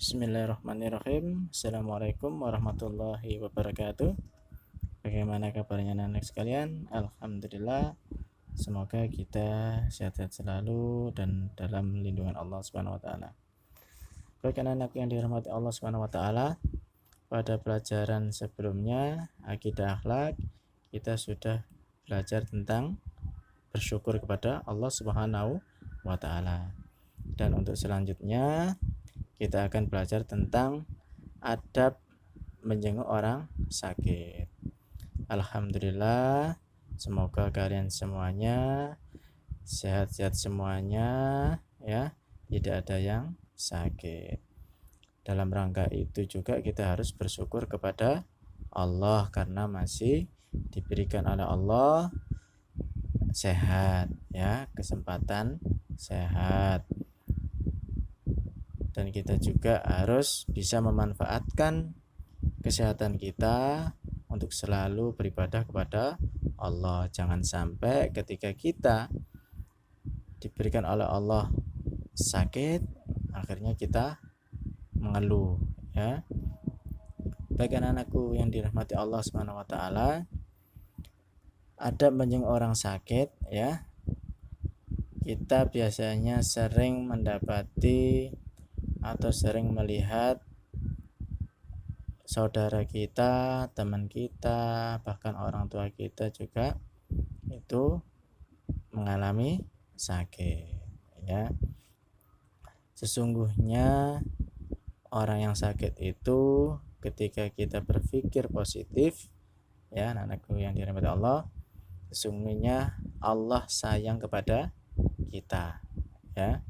Bismillahirrahmanirrahim. Assalamualaikum warahmatullahi wabarakatuh. Bagaimana kabarnya anak-anak sekalian? Alhamdulillah. Semoga kita sehat-sehat selalu dan dalam lindungan Allah Subhanahu wa taala. Baik anak-anak yang dirahmati Allah Subhanahu wa taala, pada pelajaran sebelumnya akidah akhlak kita sudah belajar tentang bersyukur kepada Allah Subhanahu wa taala. Dan untuk selanjutnya kita akan belajar tentang adab menjenguk orang sakit. Alhamdulillah, semoga kalian semuanya sehat-sehat semuanya ya, tidak ada yang sakit. Dalam rangka itu juga kita harus bersyukur kepada Allah karena masih diberikan oleh Allah sehat ya, kesempatan sehat. Dan kita juga harus bisa memanfaatkan kesehatan kita untuk selalu beribadah kepada Allah. Jangan sampai ketika kita diberikan oleh Allah sakit, akhirnya kita mengeluh ya. Baik anak-anakku yang dirahmati Allah Subhanahu wa taala, adab menjenguk orang sakit ya. Kita biasanya sering mendapati atau sering melihat saudara kita, teman kita, bahkan orang tua kita juga itu mengalami sakit ya. Sesungguhnya orang yang sakit itu ketika kita berpikir positif ya, anak-anakku yang dirahmati Allah, sesungguhnya Allah sayang kepada kita ya.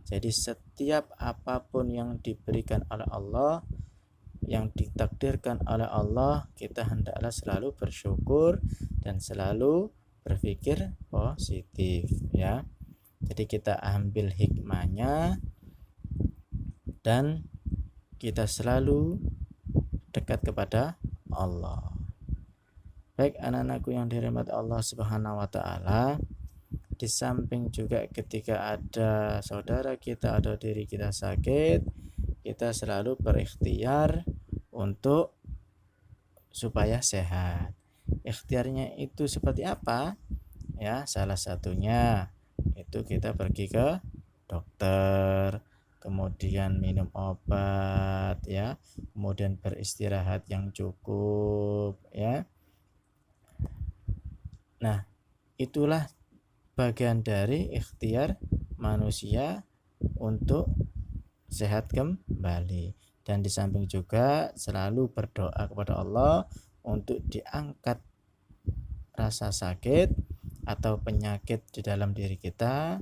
Jadi setiap apapun yang diberikan oleh Allah, yang ditakdirkan oleh Allah, kita hendaklah selalu bersyukur dan selalu berpikir positif ya. Jadi kita ambil hikmahnya dan kita selalu dekat kepada Allah. Baik anak-anakku yang dirahmati Allah Subhanahu wa taala, di samping juga ketika ada saudara kita atau diri kita sakit, kita selalu berikhtiar untuk supaya sehat. Ikhtiarnya itu seperti apa? Ya, salah satunya itu kita pergi ke dokter, kemudian minum obat ya, kemudian beristirahat yang cukup ya. Nah, itulah bagian dari ikhtiar manusia untuk sehat kembali. Dan di samping juga selalu berdoa kepada Allah untuk diangkat rasa sakit atau penyakit di dalam diri kita,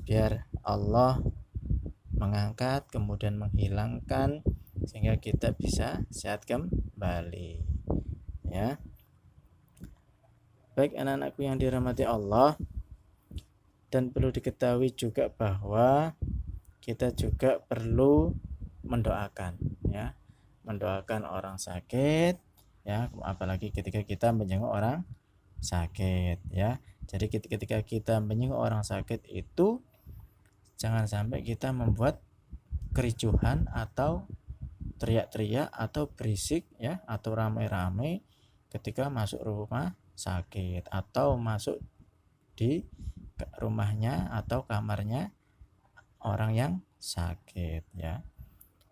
biar Allah mengangkat kemudian menghilangkan sehingga kita bisa sehat kembali ya. Baik anak-anakku yang dirahmati Allah, dan perlu diketahui juga bahwa kita juga perlu mendoakan ya, mendoakan orang sakit ya, apalagi ketika kita menjenguk orang sakit ya. Jadi ketika kita menjenguk orang sakit itu jangan sampai kita membuat kericuhan atau teriak-teriak atau berisik ya, atau ramai-ramai ketika masuk rumah sakit atau masuk di rumahnya atau kamarnya orang yang sakit ya.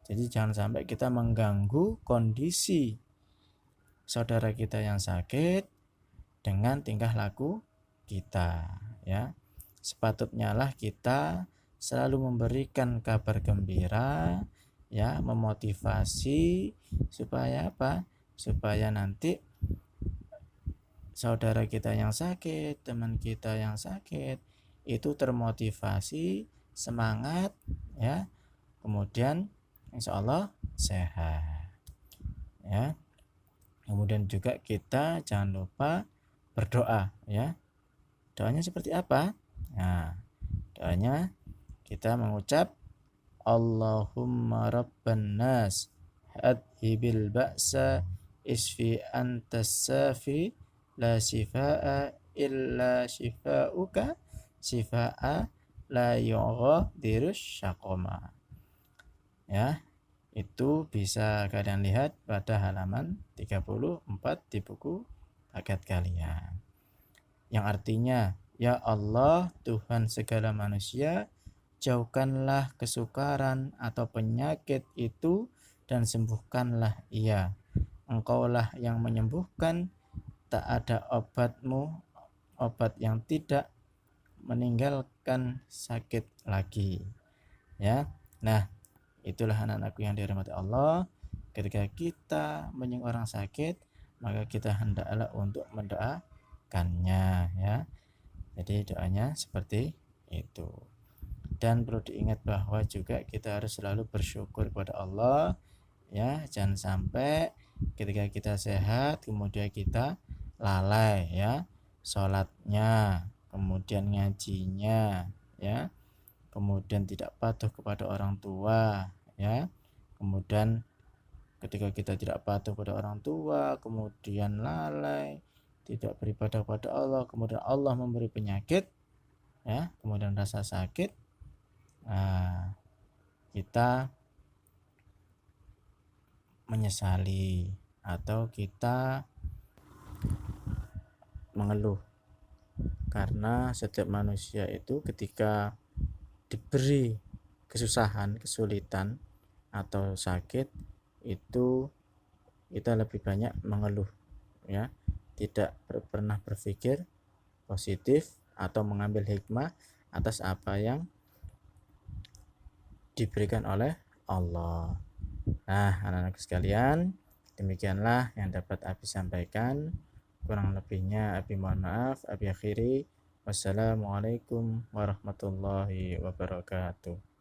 Jadi jangan sampai kita mengganggu kondisi saudara kita yang sakit dengan tingkah laku kita ya. Sepatutnya lah kita selalu memberikan kabar gembira ya, memotivasi supaya apa? Supaya nanti saudara kita yang sakit, teman kita yang sakit itu termotivasi, semangat ya, kemudian insya Allah sehat ya. Kemudian juga kita jangan lupa berdoa ya. Doanya seperti apa? Nah, doanya kita mengucap Allahumma rabban nas adhibil ba'sa isfi antas safi la shifaa illa shifauka shifaa la yughadiru syaqoma Ya, itu bisa kalian lihat pada halaman 34 di buku paket kalian. Yang artinya, ya Allah, Tuhan segala manusia, jauhkanlah kesukaran atau penyakit itu dan sembuhkanlah ia. Engkaulah yang menyembuhkan, tak ada obat yang tidak meninggalkan sakit lagi. Ya. Nah, itulah anak-anakku yang dirahmati Allah. Ketika kita menyinggung orang sakit, maka kita hendaklah untuk mendoakannya, ya. Jadi doanya seperti itu. Dan perlu diingat bahwa juga kita harus selalu bersyukur kepada Allah, ya. Jangan sampai ketika kita sehat kemudian kita lalai, ya, sholatnya, kemudian ngajinya, ya, kemudian tidak patuh kepada orang tua, ya, kemudian ketika kita tidak patuh pada orang tua kemudian lalai, tidak beribadah kepada Allah, kemudian Allah memberi penyakit, ya, kemudian rasa sakit, nah, kita menyesali atau kita mengeluh, karena setiap manusia itu ketika diberi kesusahan, kesulitan atau sakit itu kita lebih banyak mengeluh, ya, tidak pernah berpikir positif atau mengambil hikmah atas apa yang diberikan oleh Allah. Nah, anak-anak sekalian, demikianlah yang dapat Abi sampaikan. Kurang lebihnya Abi mohon maaf. Abi akhiri. Wassalamualaikum warahmatullahi wabarakatuh.